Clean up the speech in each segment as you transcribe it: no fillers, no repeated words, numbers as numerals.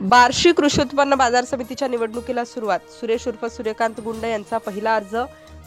बार्शी कृषी उत्पन्न बाजार समितीच्या निवडणुकीला सुरुवात. सुरेश उर्फ सूर्यकांत गुंड यांचा पहिला अर्ज.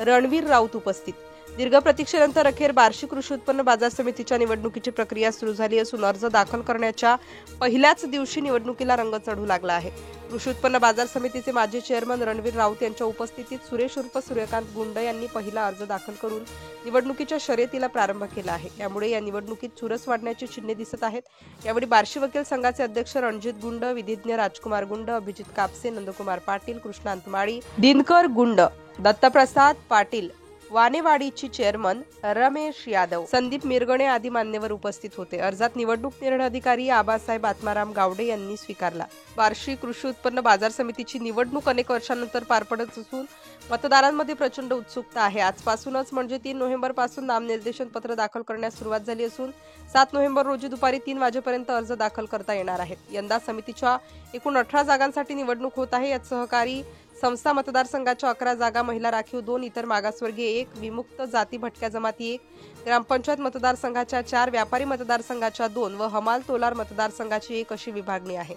रणवीर राऊत उपस्थित. दीर्घ प्रतीक्षेनंतर अखेर बार्शी कृषी उत्पन्न बाजार समितीच्या निवडणुकीची प्रक्रिया सुरू झाली असून अर्ज दाखल करण्याच्या पहिल्याच दिवशी निवडणुकीला रंग चढू लागला आहे. कृषी उत्पन्न बाजार समितीचे माजी चेअरमन रणवीर राऊत यांच्या उपस्थितीत सुरेश उर्फ सूर्यकांत गुंड यांनी पहिला अर्ज दाखल करून निवडणुकीच्या शर्यतीला प्रारंभ केला आहे. यामुळे या निवडणुकीत चुरस वाढण्याची चिन्हे दिसत आहेत. यावेळी बार्शी वकील संघाचे अध्यक्ष रणजित गुंड, विधिज्ञ राजकुमार गुंड, अभिजित कापसे, नंदकुमार पाटील, कृष्णांत माळी, दिनकर गुंड, दत्तप्रसाद पाटील, वानेवाडीची चेअरमन रमेश यादव, संदीप मिरगणे आदी मान्यवर उपस्थित होते. अर्जात निवडणूक निर्णय अधिकारी आबासाहेब आत्माराम गावडे यांनी स्वीकारला. बार्शी कृषी उत्पन्न बाजार समितीची निवडणूक अनेक वर्षांनंतर पार पडत असून मतदारांमध्ये प्रचंड उत्सुकता आहे. आजपासूनच म्हणजे 3 नोव्हेंबर पासून नामनिर्देशन पत्र दाखल करण्यास सुरुवात झाली असून 7 नोव्हेंबर रोजी दुपारी 3 वाजेपर्यंत अर्ज दाखल करता येणार आहेत. यंदा समितीच्या एकूण 18 जागांसाठी निवडणूक होत आहे. यात सहकारी संस्था मतदारसंघाच्या 11 जागा, महिला राखीव 2, इतर मागासवर्गीय 1, विमुक्त जाती भटक्या जमाती 1, ग्रामपंचायत मतदारसंघाच्या 4, व्यापारी मतदारसंघाच्या 2 व हमाल तोलार मतदारसंघाची 1 अशी विभागणी आहे.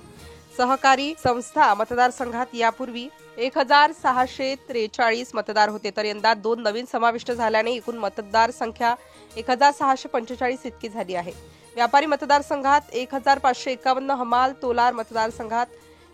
सहकारी संस्था मतदारसंघात यापूर्वी 1643 मतदार होते, तर यंदा 2 नवीन समाविष्ट झाल्याने एकूण मतदार संख्या 1645 इतकी झाली आहे. व्यापारी मतदारसंघात 1551, हमाल तोलार मतदारसंघात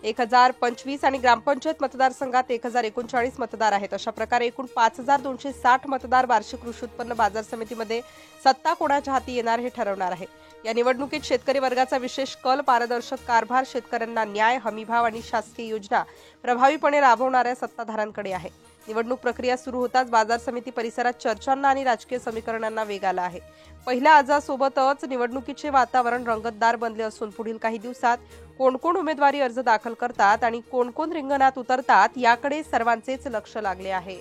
1025 आणि ग्रामपंचायत मतदारसंघात 1039 मतदार आहेत. अशा प्रकारे एकूण 5260 मतदार बार्शी कृषी उत्पन्न बाजार समितीमध्ये सत्ता कोणाच्या हाती येणार हे ठरवणार आहे. या निवडणुकीत शेतकरी वर्गाचा विशेष कल, पारदर्शक कारभार, शेतकऱ्यांना न्याय, हमीभाव आणि शासकीय योजना प्रभावीपणे राबवणाऱ्या सत्ताधाऱ्यांकडे आहे. निवडणूक प्रक्रिया सुरू होताच बाजार समिती परिसरात चर्चांना आणि राजकीय समीकरणांना वेग आला आहे. पहिल्या अर्जासोबतच निवडणुकीचे वातावरण रंगतदार बनले असून पुढील काही दिवसात कोण कोण उमेदवारी अर्ज दाखल करतात आणि कोण कोण रिंगणात उतरतात याकडे सर्वांचेच लक्ष लागले आहे.